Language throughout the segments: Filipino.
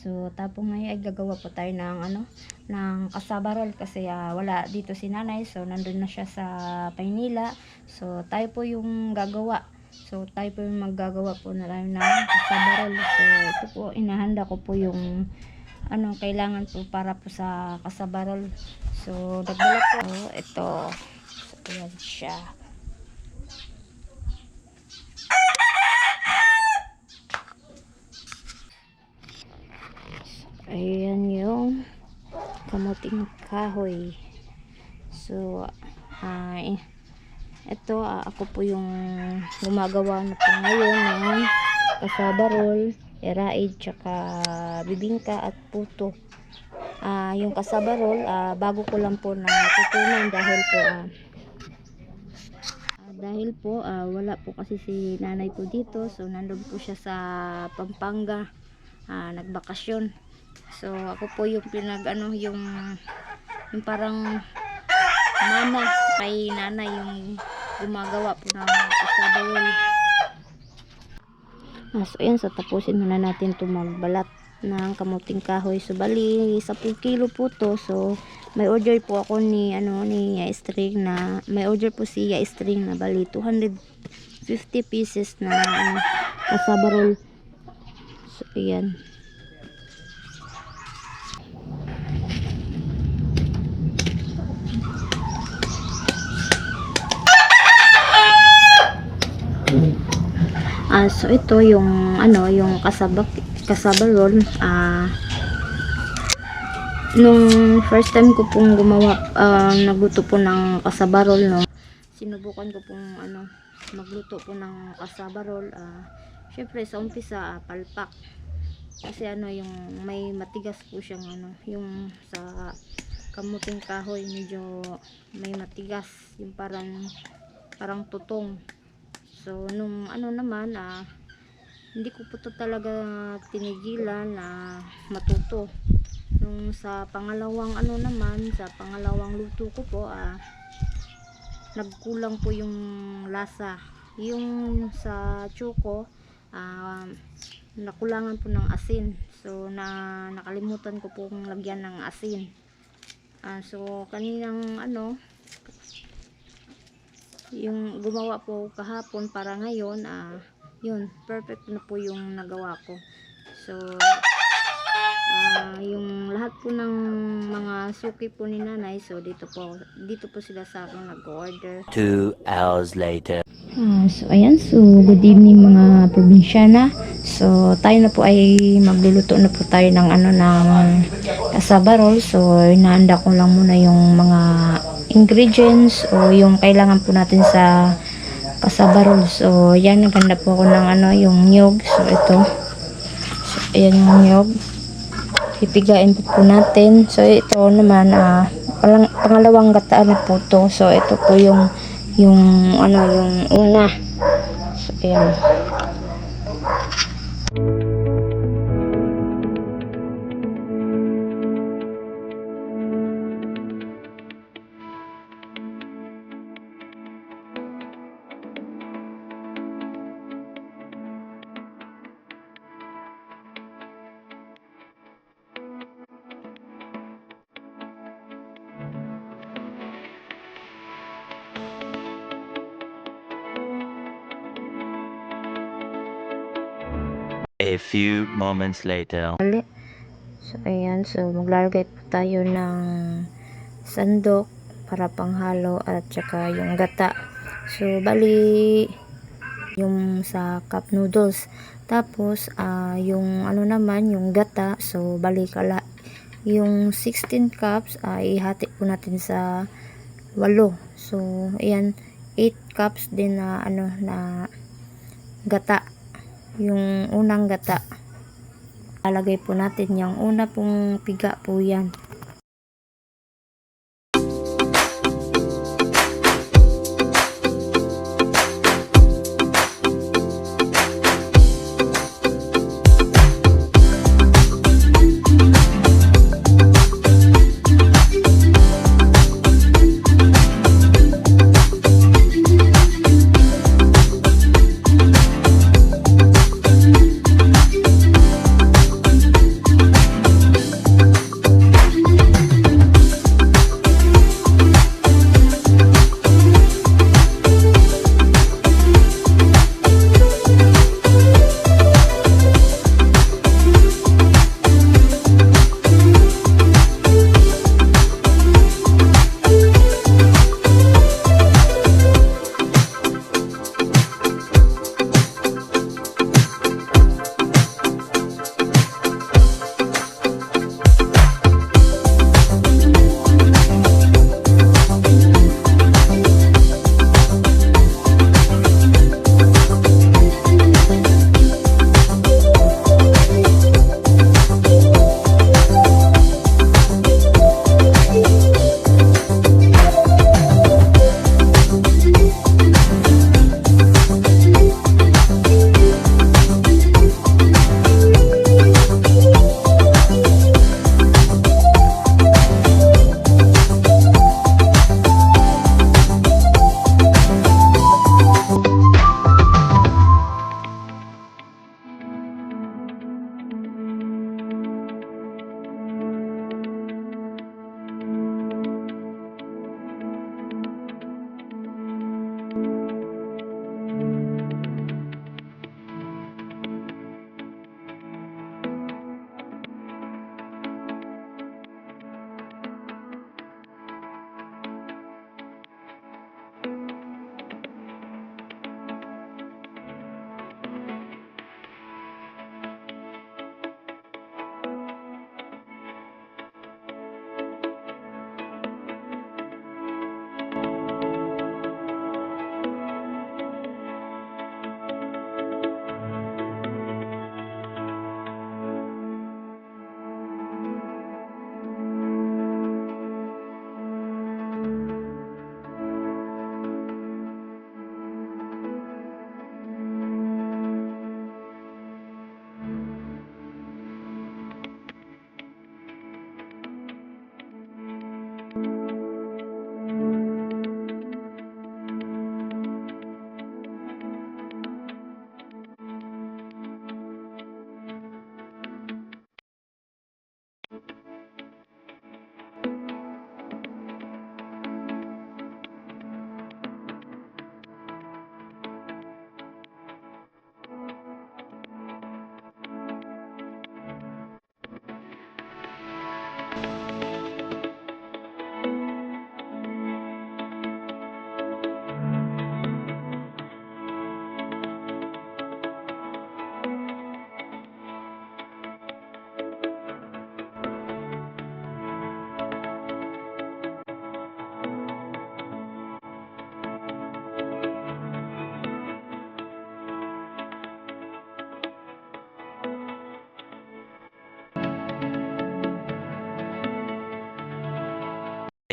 So tapos ngayon ay gagawa po tayo ng ng cassava roll kasi wala dito si nanay, so nandun na siya sa Maynila. So tayo po yung gagawa. So tayo po yung maggagawa po na tayo ng cassava roll. So ito po, inahanda ko po yung kailangan po para po sa cassava roll. So nagbalot po ito. So ayan siya. Ayan yung kamuting kahoy. So ito ako po yung gumagawa na po ngayon ng cassava roll, eraid, tsaka bibingka at puto. Yung cassava roll, bago ko lang po na tutunan dahil po wala po kasi si nanay po dito. So nandun po siya sa Pampanga, nagbakasyon. So ako po yung yung parang mama kay nanay, yung gumagawa po ng cassava roll. So ayan, so tapusin muna natin itong magbalat ng kamuting kahoy. So bali 10 kilo po to. So may order po ako ni String na may order po si String na bali 250 pieces na cassava roll. So ayan. So ito yung yung cassava roll. Nung first time ko pong gumawa nagluto po ng cassava roll, sinubukan ko pong magluto po ng cassava roll. Syempre sa umpisa palpak kasi yung may matigas po siyang yung sa kamuting kahoy, medyo may matigas, yung parang tutong. So nung naman hindi ko po to talaga tinigilan na matuto. Nung sa pangalawang sa pangalawang luto ko po, nagkulang po yung lasa. Yung sa choco, nakulangan po ng asin. So nakalimutan ko pong lagyan ng asin. So kaninang yung gumawa po kahapon para ngayon, yun, perfect na po yung nagawa ko. So yung lahat po ng mga suki po ni nanay, so dito po sila sa akin nag-order. 2 hours later. So ayan, so good evening mga probinsyana. So tayo na po ay magluluto na po tayo ng ng cassava roll. So inahanda ko lang muna yung mga ingredients o yung kailangan po natin sa cassava roll. So yan, naganda po ako ng yung niyog. So ito, so ayan yung niyog, pipigain po natin. So ito naman pangalawang gata na po to. So ito po yung una. So ayan. A few moments later. So ayan, so maglalagay po tayo ng sandok para panghalo at saka yung gata. So bali yung sa cup noodles. Tapos yung naman yung gata, so bali yung 16 cups ihati po natin sa 8. So ayan, 8 cups din na na gata. Yung unang gata, lalagay po natin yung una pong piga po yan.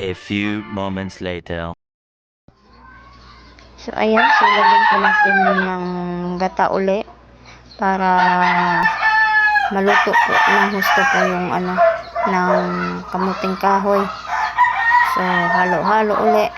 A few moments later. So, ayan. So, lagyan po natin ng gata uli para maluto po ng husto po yung ano, ng kamuting kahoy. So, halo-halo uli.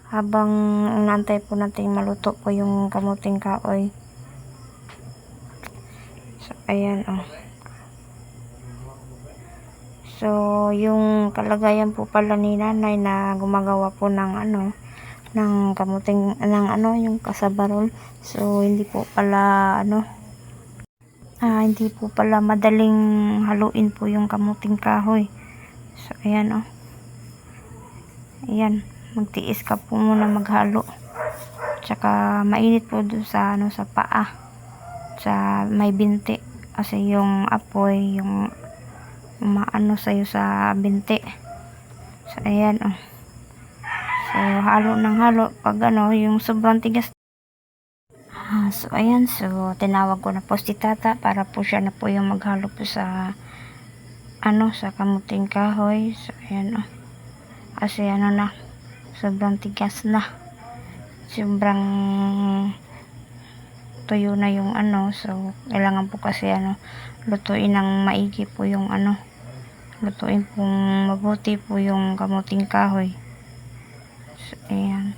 Habang inaantay po natin maluto po yung kamuting kahoy. So, ayan oh. So, yung kalagayan po pala ni nanay na gumagawa po ng ano, ng kamuting, ng ano, yung kasabarol. So, hindi po pala ano, hindi po pala madaling haluin po yung kamuting kahoy. So, ayan oh. Ayan, magtiis ka po muna maghalo. Tsaka mainit po dun sa ano, sa paa, sa may binti, kasi yung apoy, yung maano sa'yo sa binti. So, ayan oh. So, halo ng halo. Pag ano, yung sobrang tigas. So, ayan. So, tinawag ko na po si tata para po siya na po yung maghalo po sa ano, sa kamuting kahoy. So, ayan oh. Kasi ano na, sobrang tigas na. Sobrang tuyo na yung ano. So, kailangan po kasi ano, lutuin ng maigi po yung ano, lutuin pong mabuti po yung kamuting kahoy. So, ayan.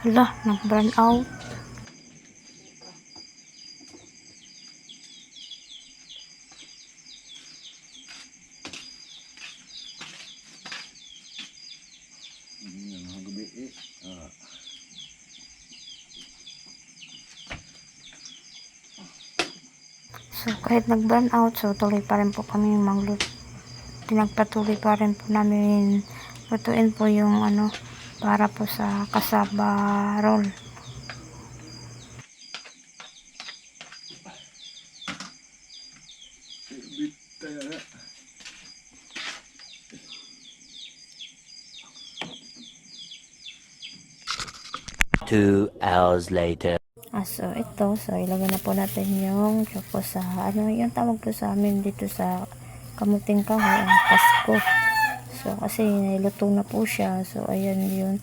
Hala, nag-burn out. So, kahit nag-burn out, so tuloy pa rin po kami magluto. Pinagpatuloy pa rin po namin lutuin po yung ano, para po sa kasaba roll. Two hours later. So ito, so ilagay na po natin yung choco sa, ano yung tawag po sa amin dito sa kamuting kahoy, ang Pasko. So kasi niluto na po siya, so ayan yun,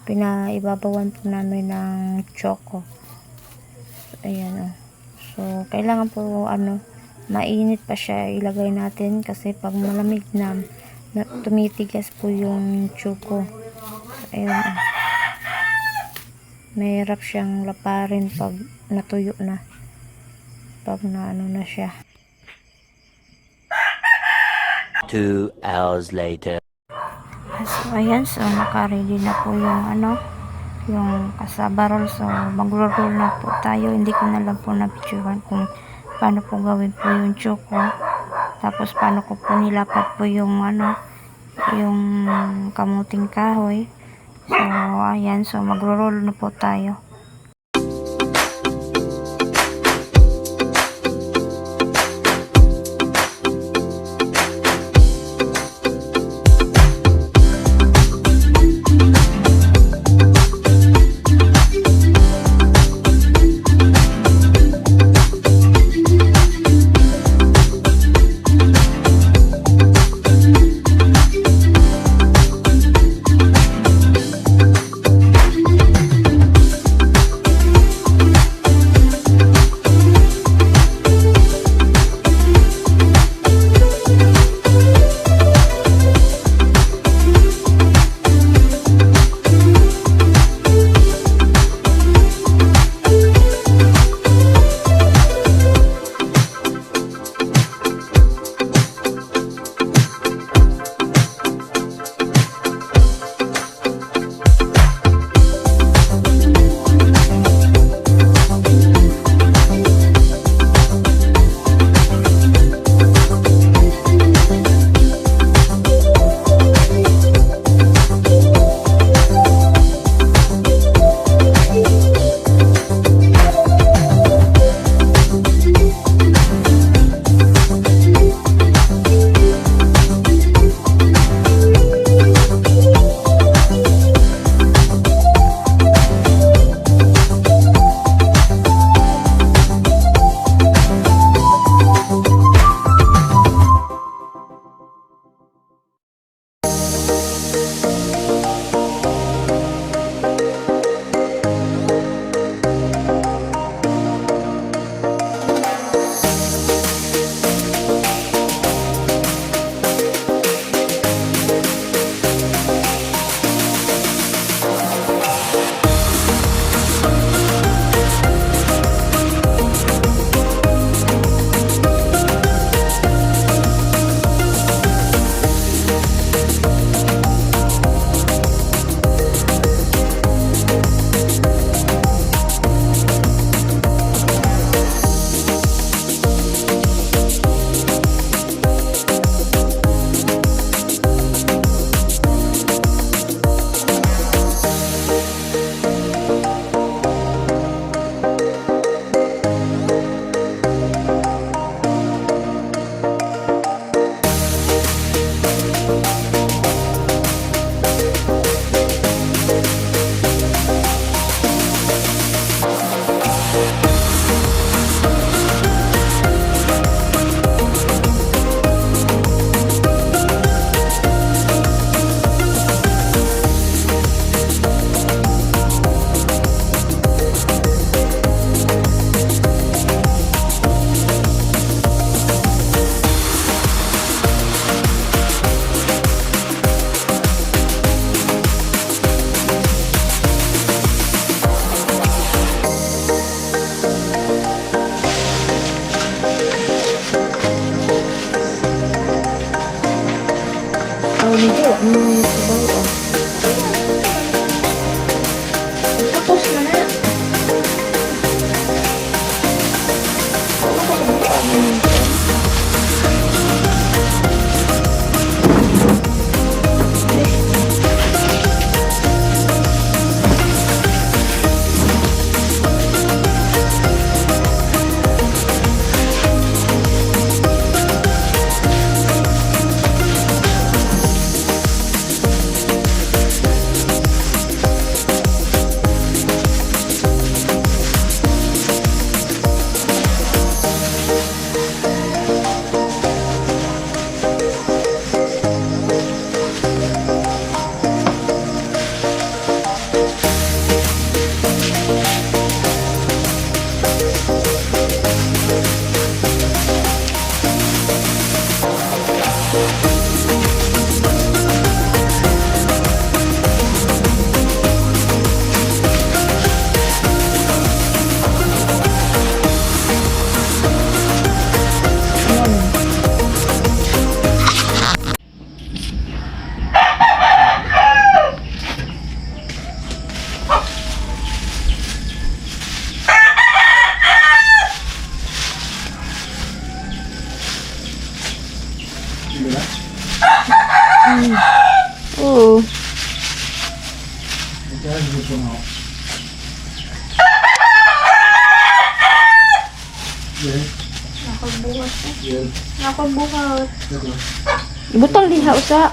pinaibabawan po namin ng choco. So ayan so kailangan po ano, mainit pa siya ilagay natin, kasi pag malamig na, tumitigas po yung choco. So ayan mahirap siyang laparin pag natuyo na, pag naano na siya. 2 hours later. So ayan, so naka-ready na po yung ano, yung kasaba roll. So magro-roll na po tayo. Hindi ko na lang po na-picturean kung paano po gawin po yung choco, tapos paano ko po nilapat po yung ano, yung kamuting kahoy. So ayan, so magro-roll na po tayo. Hindi, nagsabaw ah. Tapos na na. Oo. Nakagbuhat eh. Nakagbuhat. Butang diha usa.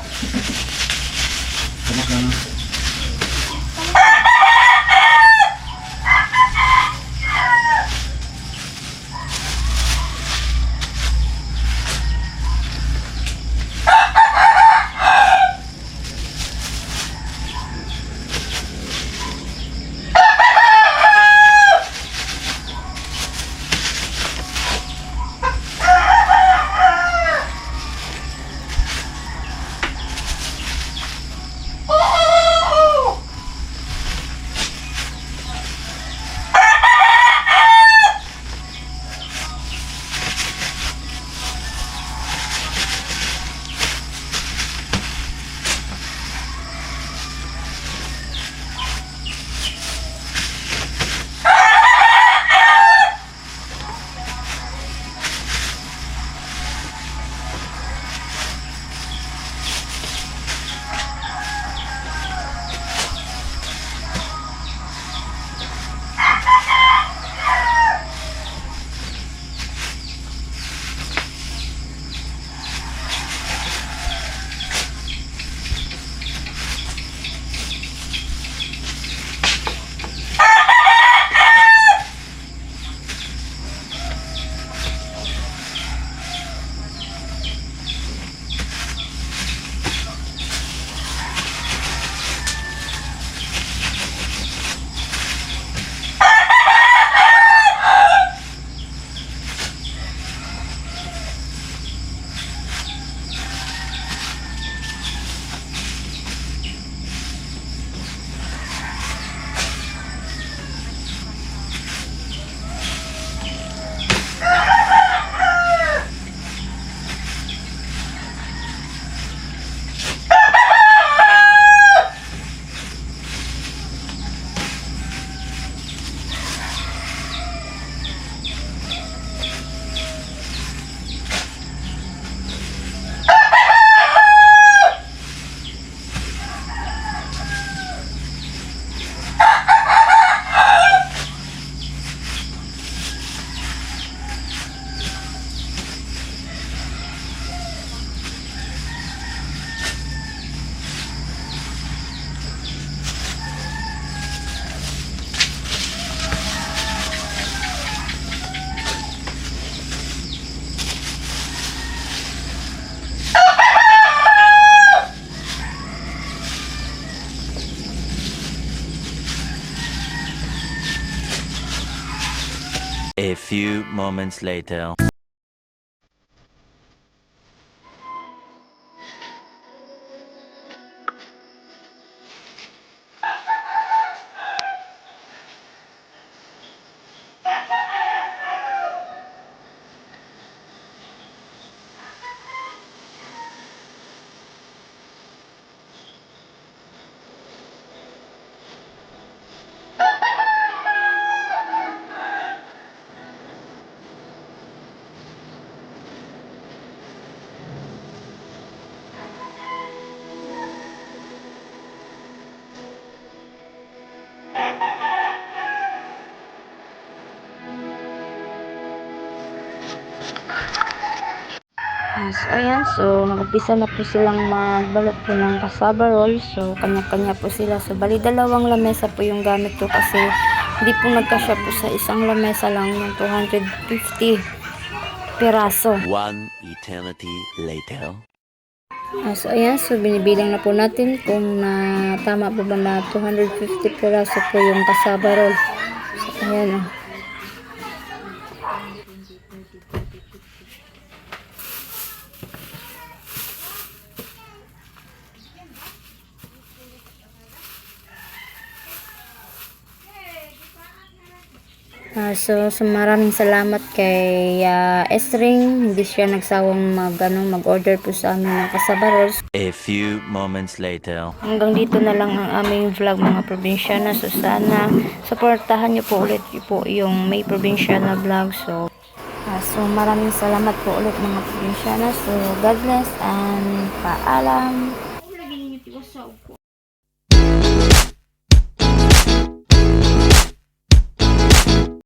A few moments later. Ayan, so nag-umpisa na po silang magbalot po ng cassava roll. So kanya-kanya po sila. So bali dalawang lamesa po yung gamit ko kasi hindi po nagkasya po sa isang lamesa lang yung 250 piraso. One eternity later. So ayan, so binibilang na po natin kung tama po ba na 250 piraso po yung cassava roll. So ayan. So maraming salamat kay Esring. Hindi siya nagsawang mag-order po sa amin ng cassava rolls. A few moments later. Hanggang dito na lang ang aming vlog mga probinsyana. So sana supportahan niyo po ulit po yung May Probinsyana vlog. So maraming salamat po ulit mga probinsyana. So God bless and paalam.